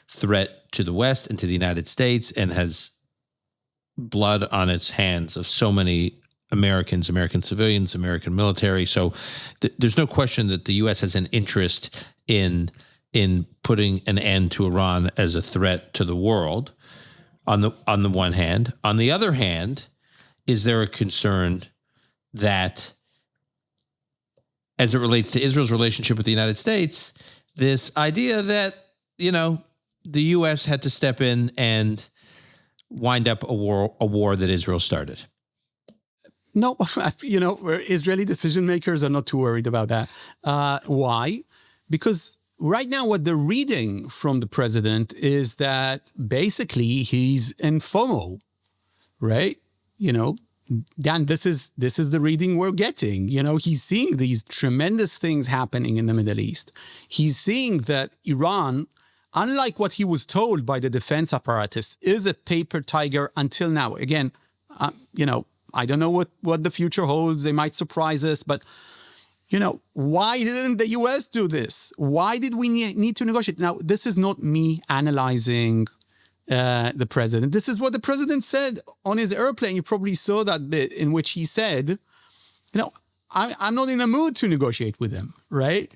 threat to the West and to the United States, and has blood on its hands of so many Americans, American civilians, American military. So there's no question that the U.S. has an interest in putting an end to Iran as a threat to the world on the one hand. On the other hand, is there a concern that, as it relates to Israel's relationship with the United States, this idea that, the U.S. had to step in and wind up a war that Israel started? No, Israeli decision makers are not too worried about that. Why? Because right now what they're reading from the president is that basically he's in FOMO, right? Dan, this is the reading we're getting. He's seeing these tremendous things happening in the Middle East. He's seeing that Iran, unlike what he was told by the defense apparatus, is a paper tiger until now. Again, I don't know what the future holds. They might surprise us, but why didn't the U.S. do this? Why did we need to negotiate? Now, this is not me analyzing the president. This is what the president said on his airplane. You probably saw that bit in which he said, I'm not in a mood to negotiate with them, right?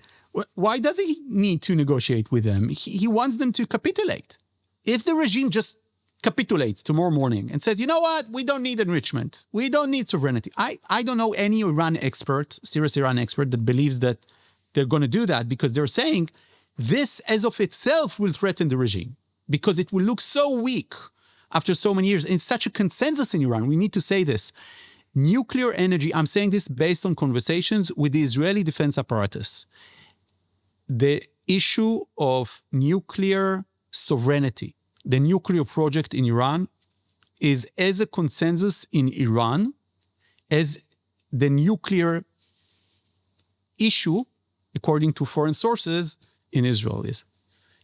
Why does he need to negotiate with them? He wants them to capitulate. If the regime just capitulates tomorrow morning and says, you know what, we don't need enrichment, we don't need sovereignty. I don't know any serious Iran expert that believes that they're going to do that, because they're saying this as of itself will threaten the regime, because it will look so weak after so many years. It's such a consensus in Iran. We need to say this. Nuclear energy, I'm saying this based on conversations with the Israeli defense apparatus. The issue of nuclear sovereignty, the nuclear project in Iran, is as a consensus in Iran as the nuclear issue, according to foreign sources, in Israel is.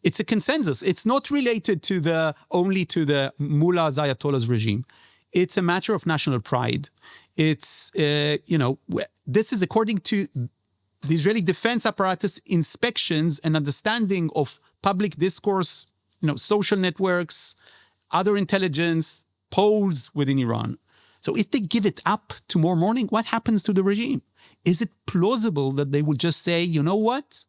It's a consensus. It's not related to only to the mullahs, ayatollahs regime. It's a matter of national pride. It's, this is according to the Israeli defense apparatus inspections and understanding of public discourse, social networks, other intelligence, polls within Iran. So if they give it up tomorrow morning, what happens to the regime? Is it plausible that they will just say, you know what?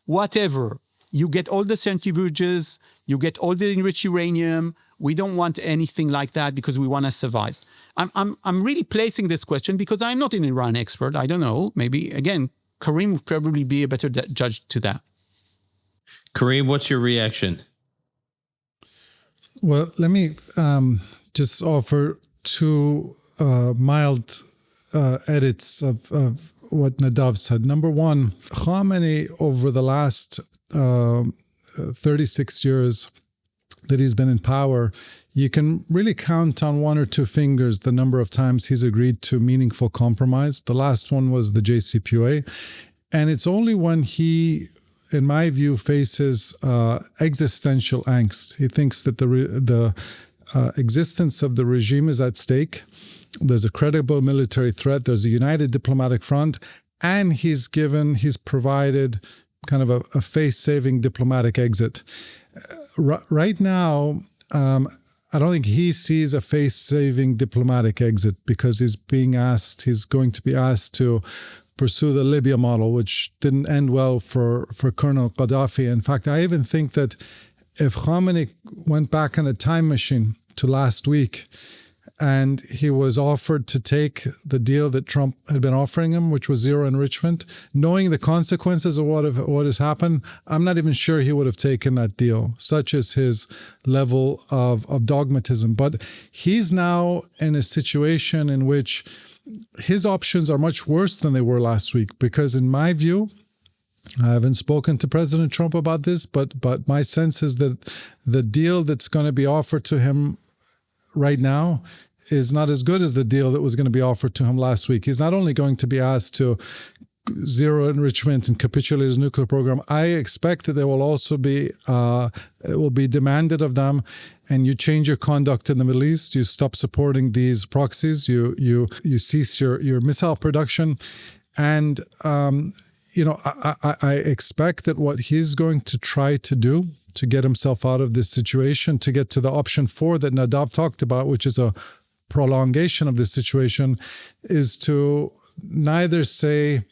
Whatever. You get all the centrifuges, you get all the enriched uranium. We don't want anything like that because we want to survive. I'm really placing this question because I'm not an Iran expert. I don't know. Maybe, again, Karim would probably be a better judge to that. Karim, what's your reaction? Well, let me just offer two mild edits of what Nadav said. Number one, Khamenei, over the last 36 years that he's been in power, you can really count on one or two fingers the number of times he's agreed to meaningful compromise. The last one was the JCPOA. And it's only when he, in my view, faces existential angst. He thinks that the existence of the regime is at stake. There's a credible military threat. There's a united diplomatic front. And he's provided kind of a face-saving diplomatic exit. Right now, I don't think he sees a face-saving diplomatic exit because he's going to be asked to pursue the Libya model, which didn't end well for Colonel Gaddafi. In fact, I even think that if Khamenei went back in a time machine to last week and he was offered to take the deal that Trump had been offering him, which was zero enrichment, knowing the consequences of what has happened, I'm not even sure he would have taken that deal, such as his level of dogmatism. But he's now in a situation in which his options are much worse than they were last week, because in my view, I haven't spoken to President Trump about this, but my sense is that the deal that's going to be offered to him right now is not as good as the deal that was going to be offered to him last week. He's not only going to be asked to zero enrichment and capitulate his nuclear program, I expect that there will also be, it will be demanded of them, and you change your conduct in the Middle East, you stop supporting these proxies, you cease your missile production. And, I expect that what he's going to try to do to get himself out of this situation, to get to the option 4 that Nadav talked about, which is a prolongation of this situation, is to neither say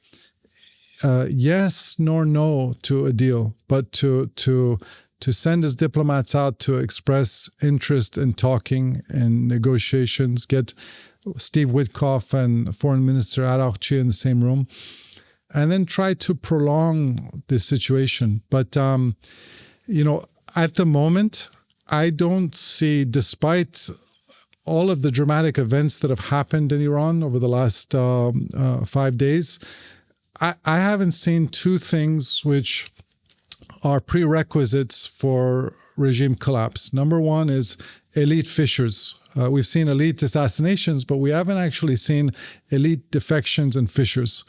yes nor no to a deal, but to send his diplomats out to express interest in talking and negotiations, get Steve Witkoff and Foreign Minister Araghchi in the same room, and then try to prolong this situation. But, at the moment, I don't see, despite all of the dramatic events that have happened in Iran over the last 5 days, I haven't seen two things which are prerequisites for regime collapse. Number one is elite fissures. We've seen elite assassinations, but we haven't actually seen elite defections and fissures.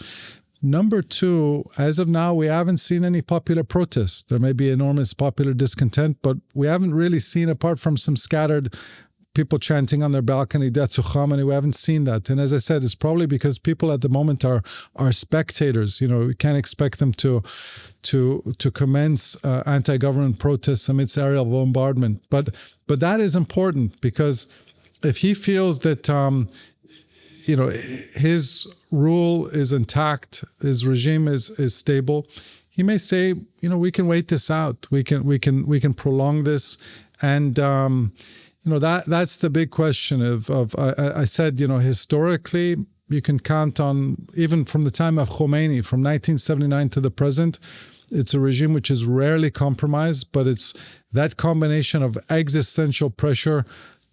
Number two, as of now, we haven't seen any popular protests. There may be enormous popular discontent, but we haven't really seen, apart from some scattered people chanting on their balcony, "Death to Khamenei," we haven't seen that. And as I said, it's probably because people at the moment are spectators. We can't expect them to commence anti-government protests amidst aerial bombardment. But that is important, because if he feels that his rule is intact, his regime is stable, he may say, we can wait this out. We can prolong this. And, that's the big question I said, historically, you can count on, even from the time of Khomeini, from 1979 to the present, it's a regime which is rarely compromised, but it's that combination of existential pressure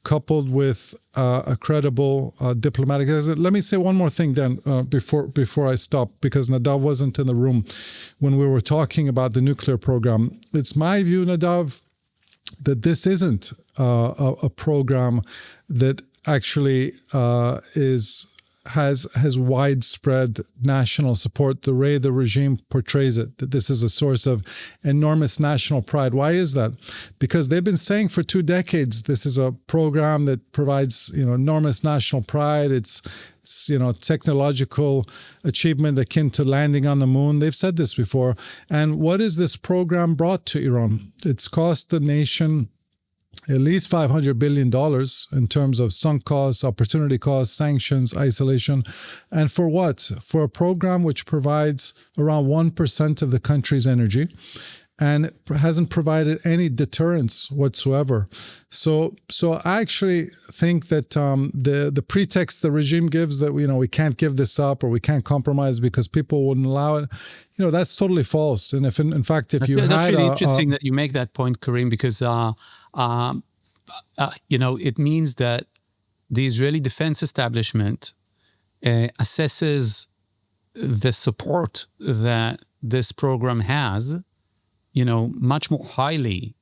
coupled with a credible diplomatic exit. Let me say one more thing then before I stop, because Nadav wasn't in the room when we were talking about the nuclear program. It's my view, Nadav, that this isn't a program that actually is, has widespread national support, the way the regime portrays it, that this is a source of enormous national pride. Why is that? Because they've been saying for 2 decades, this is a program that provides, enormous national pride. It's technological achievement akin to landing on the moon. They've said this before. And what has this program brought to Iran? It's cost the nation at least $500 billion in terms of sunk costs, opportunity costs, sanctions, isolation. And for what? For a program which provides around 1% of the country's energy and hasn't provided any deterrence whatsoever. So I actually think that the pretext the regime gives that we can't give this up or we can't compromise because people wouldn't allow it, that's totally false. And if in fact if you that's had really interesting that you make that point, Karim, because it means that the Israeli defense establishment assesses the support that this program has, much more highly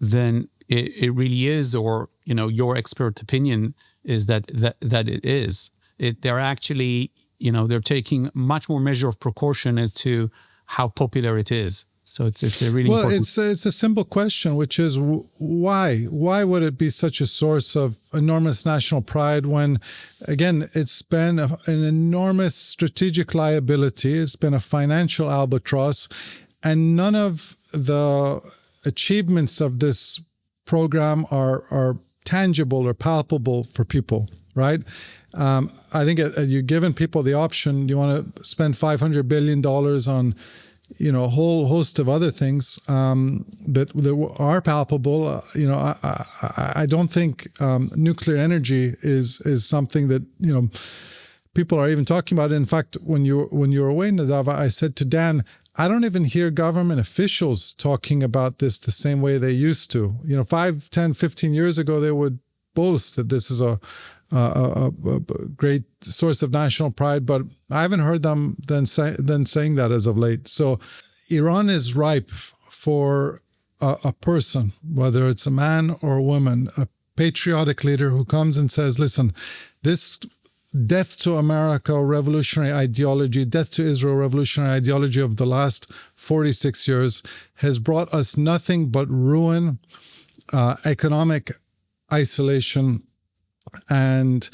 than it really is, or your expert opinion is that it is. They're actually, they're taking much more measure of precaution as to how popular it is. So it's a really important. It's a simple question, which is why? Why would it be such a source of enormous national pride when, again, it's been an enormous strategic liability. It's been a financial albatross, and none of the achievements of this program are tangible or palpable for people, right? I think you're giving people the option. You want to spend $500 billion on a whole host of other things that are palpable. I don't think nuclear energy is something that people are even talking about. In fact, when you were away, Nadav, I said to Dan, I don't even hear government officials talking about this the same way they used to. 5, 10, 15 years ago, they would boast that this is a great source of national pride, but I haven't heard them then saying that as of late. So Iran is ripe for a person, whether it's a man or a woman, a patriotic leader who comes and says, listen, this death to America revolutionary ideology, death to Israel revolutionary ideology of the last 46 years has brought us nothing but ruin, economic isolation, and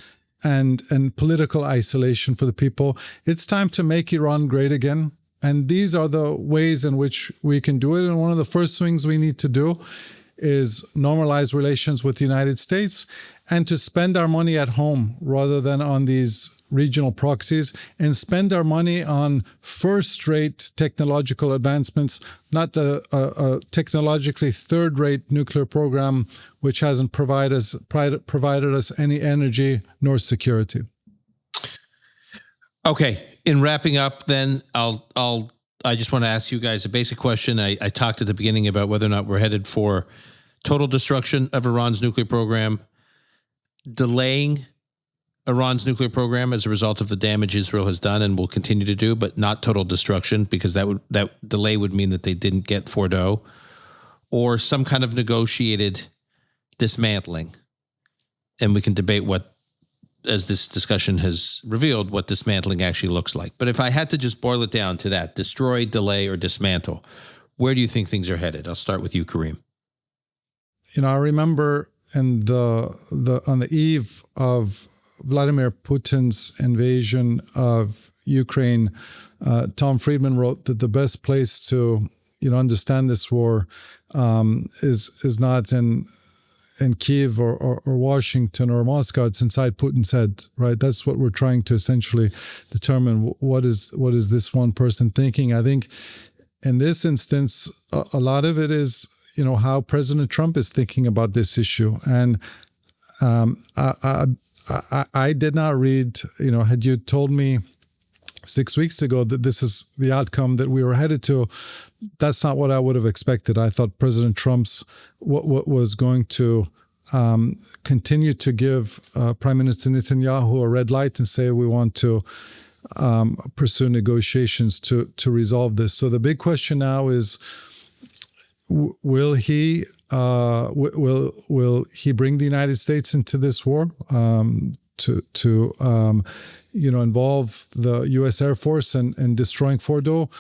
political isolation for the people. It's time to make Iran great again. And these are the ways in which we can do it. And one of the first things we need to do is normalize relations with the United States and to spend our money at home rather than on these regional proxies, and spend our money on first-rate technological advancements, not a technologically third-rate nuclear program which hasn't provided us any energy nor security. Okay, in wrapping up, then I just want to ask you guys a basic question. I talked at the beginning about whether or not we're headed for total destruction of Iran's nuclear program, delaying Iran's nuclear program as a result of the damage Israel has done and will continue to do, but not total destruction, because that delay would mean that they didn't get Fordo, or some kind of negotiated dismantling. And we can debate what, as this discussion has revealed, what dismantling actually looks like. But if I had to just boil it down to that, destroy, delay, or dismantle, where do you think things are headed? I'll start with you, Karim. I remember on the eve of Vladimir Putin's invasion of Ukraine, Tom Friedman wrote that the best place to understand this war is not in Kyiv or Washington or Moscow. It's inside Putin's head, right? That's what we're trying to essentially determine. What is this one person thinking? I think in this instance, a lot of it is how President Trump is thinking about this issue. And I did not read, had you told me 6 weeks ago that this is the outcome that we were headed to, that's not what I would have expected. I thought President Trump's what was going to continue to give Prime Minister Netanyahu a red light and say we want to pursue negotiations to resolve this. So the big question now is, will he bring the United States into this war involve the U.S. Air Force in destroying Fordo,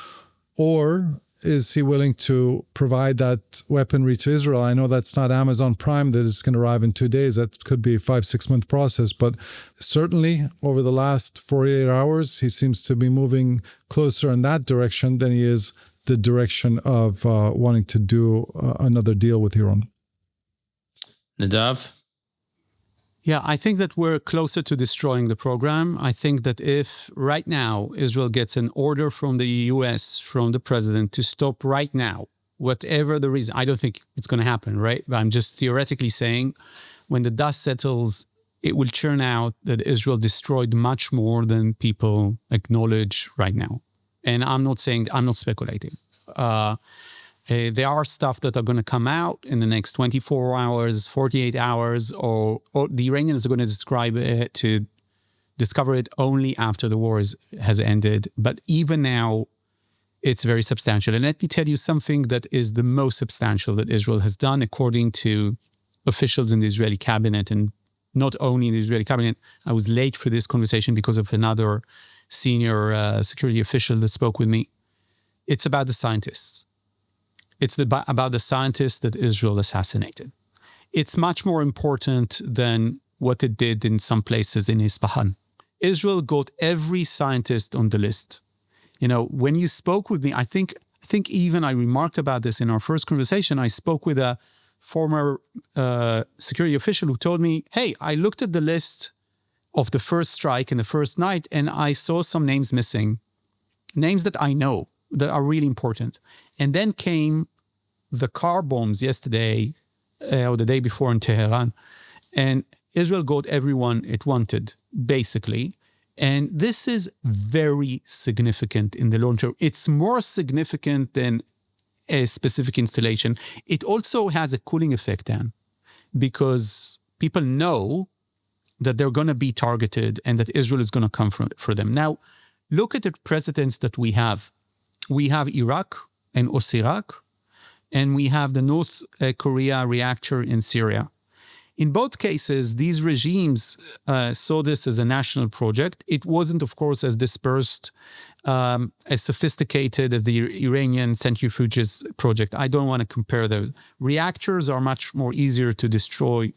or is he willing to provide that weaponry to Israel? I know that's not Amazon Prime that is going to arrive in 2 days. That could be a 5-6 month process. But certainly over the last 48 hours, he seems to be moving closer in that direction than he is the direction of wanting to do another deal with Iran. Nadav? Yeah, I think that we're closer to destroying the program. I think that if right now Israel gets an order from the US, from the president, to stop right now, whatever the reason, I don't think it's going to happen, right? But I'm just theoretically saying, when the dust settles, it will turn out that Israel destroyed much more than people acknowledge right now. And I'm not speculating. There are stuff that are going to come out in the next 24 hours, 48 hours, or the Iranians are going to discover it only after the war has ended. But even now, it's very substantial. And let me tell you something that is the most substantial that Israel has done, according to officials in the Israeli cabinet, and not only in the Israeli cabinet. I was late for this conversation because of another senior security official that spoke with me. It's about the scientists. It's about the scientists that Israel assassinated. It's much more important than what it did in some places in Isfahan. Israel got every scientist on the list. When you spoke with me, I think even I remarked about this in our first conversation. I spoke with a former security official who told me, hey, I looked at the list of the first strike and the first night, and I saw some names missing, names that I know that are really important. And then came the car bombs yesterday or the day before in Tehran, and Israel got everyone it wanted, basically. And this is very significant in the long term. It's more significant than a specific installation. It also has a cooling effect, Dan, because people know that they're going to be targeted and that Israel is going to come for them. Now, look at the precedents that we have. We have Iraq and Osirak, and we have the North Korea reactor in Syria. In both cases, these regimes saw this as a national project. It wasn't, of course, as dispersed, as sophisticated as the Iranian centrifuges project. I don't want to compare those. Reactors are much more easier to destroy.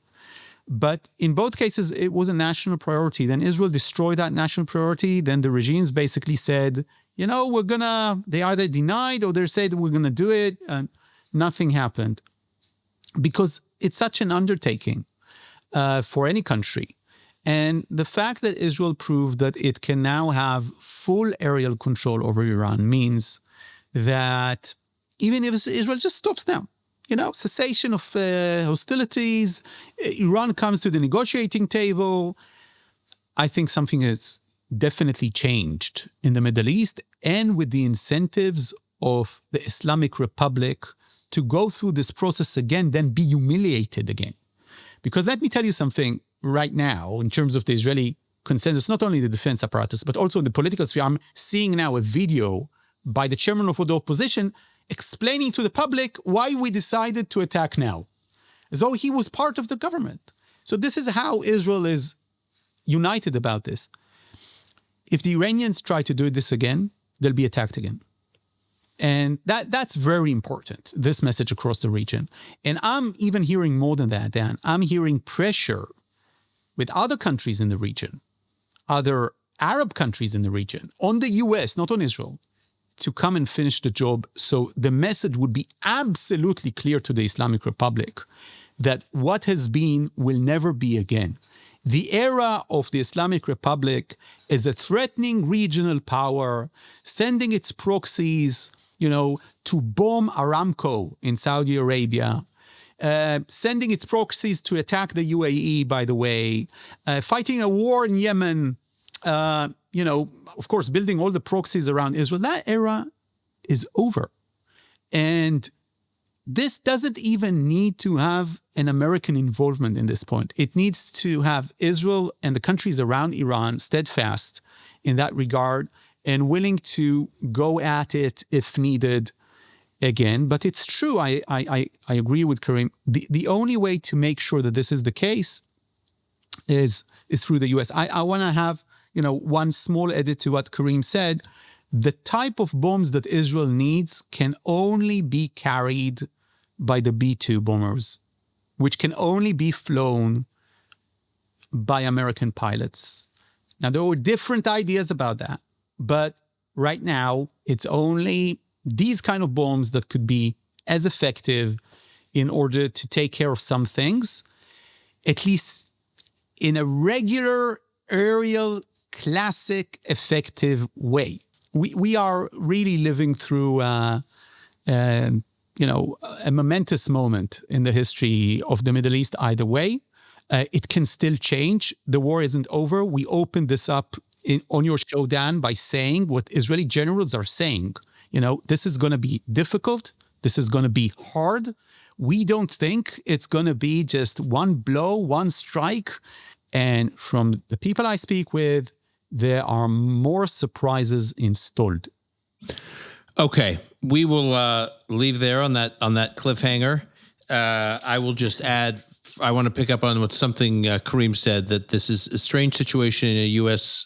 But in both cases, it was a national priority. Then Israel destroyed that national priority. Then the regimes basically said, they either denied or they said we're going to do it. And nothing happened. Because it's such an undertaking for any country. And the fact that Israel proved that it can now have full aerial control over Iran means that even if Israel just stops now, cessation of hostilities, Iran comes to the negotiating table, I think something has definitely changed in the Middle East, and with the incentives of the Islamic Republic to go through this process again, then be humiliated again. Because let me tell you something right now, in terms of the Israeli consensus, not only the defense apparatus, but also in the political sphere. I'm seeing now a video by the chairman of the opposition explaining to the public why we decided to attack now, as though he was part of the government. So this is how Israel is united about this. If the Iranians try to do this again, they'll be attacked again. And that's very important, this message across the region. And I'm even hearing more than that, Dan. I'm hearing pressure with other countries in the region, other Arab countries in the region, on the US, not on Israel, to come and finish the job. So the message would be absolutely clear to the Islamic Republic that what has been will never be again. The era of the Islamic Republic is a threatening regional power, sending its proxies, to bomb Aramco in Saudi Arabia, sending its proxies to attack the UAE, by the way, fighting a war in Yemen, of course, building all the proxies around Israel. That era is over. And this doesn't even need to have an American involvement in this point. It needs to have Israel and the countries around Iran steadfast in that regard and willing to go at it if needed again. But it's true, I agree with Karim. The only way to make sure that this is the case is through the US. I want to have, one small edit to what Karim said. The type of bombs that Israel needs can only be carried by the B-2 bombers, which can only be flown by American pilots. Now, there were different ideas about that, but right now, it's only these kind of bombs that could be as effective in order to take care of some things, at least in a regular, aerial, classic, effective way. We are really living through, a momentous moment in the history of the Middle East either way. It can still change. The war isn't over. We opened this up on your show, Dan, by saying what Israeli generals are saying. This is going to be difficult. This is going to be hard. We don't think it's going to be just one blow, one strike. And from the people I speak with, there are more surprises installed. Okay, we will leave there on that cliffhanger. I will just add, I want to pick up on what something Karim said, that this is a strange situation in U.S.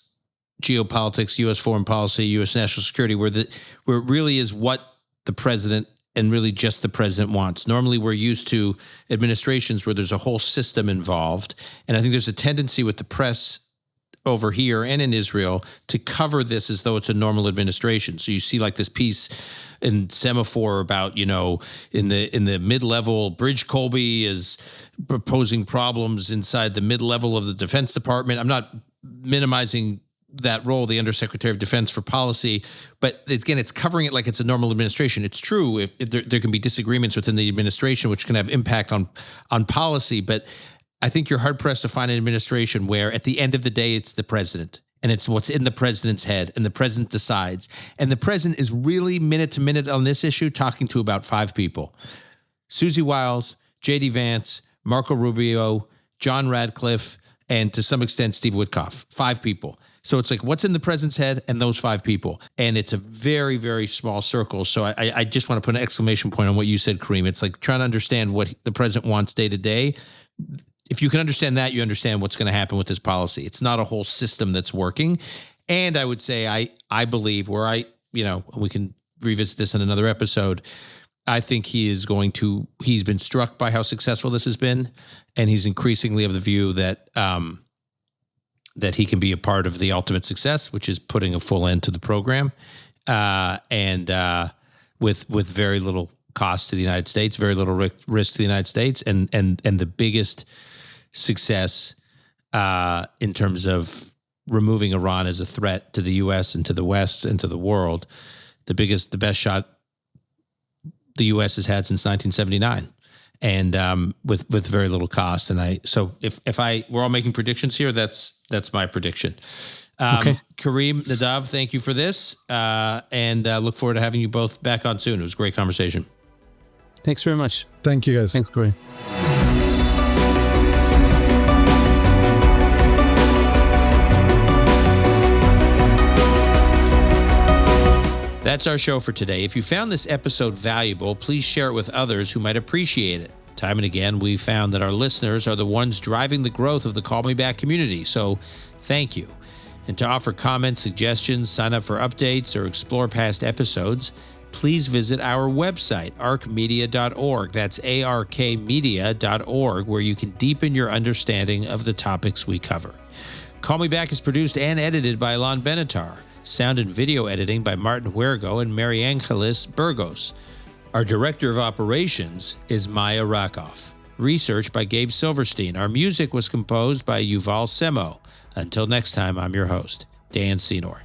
geopolitics, U.S. foreign policy, U.S. national security, where it really is what the president and really just the president wants. Normally, we're used to administrations where there's a whole system involved, and I think there's a tendency with the press over here and in Israel to cover this as though it's a normal administration. So you see like this piece in Semaphore about, in the mid-level, Bridge Colby is proposing problems inside the mid-level of the Defense Department. I'm not minimizing that role, the Undersecretary of Defense for Policy, but again, it's covering it like it's a normal administration. It's true, if there can be disagreements within the administration, which can have impact on policy, but I think you're hard-pressed to find an administration where at the end of the day, it's the president and it's what's in the president's head and the president decides. And the president is really minute to minute on this issue talking to about 5 people. Susie Wiles, J.D. Vance, Marco Rubio, John Radcliffe, and to some extent, Steve Witkoff. 5 people. So it's like what's in the president's head and those 5 people. And it's a very, very small circle. So I just want to put an exclamation point on what you said, Karim. It's like trying to understand what the president wants day to day. If you can understand that, you understand what's going to happen with this policy. It's not a whole system that's working. And I would say I believe we can revisit this in another episode. I think he's been struck by how successful this has been. And he's increasingly of the view that that he can be a part of the ultimate success, which is putting a full end to the program, and with very little cost to the United States, very little risk to the United States, and the biggest success in terms of removing Iran as a threat to the U.S. and to the West and to the world, the best shot the U.S. has had since 1979. And with very little cost. And so if we're all making predictions here, that's my prediction. Okay. Karim, Nadav, thank you for this. And look forward to having you both back on soon. It was a great conversation. Thanks very much. Thank you, guys. Thanks, Karim. That's our show for today. If you found this episode valuable, please share it with others who might appreciate it. Time and again, we've found that our listeners are the ones driving the growth of the Call Me Back community, so thank you. And to offer comments, suggestions, sign up for updates, or explore past episodes, please visit our website, arkmedia.org. That's arkmedia.org, where you can deepen your understanding of the topics we cover. Call Me Back is produced and edited by Alon Benatar. Sound and video editing by Martin Huergo and Mary Angelis Burgos. Our director of operations is Maya Rakoff. Research by Gabe Silverstein. Our music was composed by Yuval Semo. Until next time, I'm your host, Dan Senor.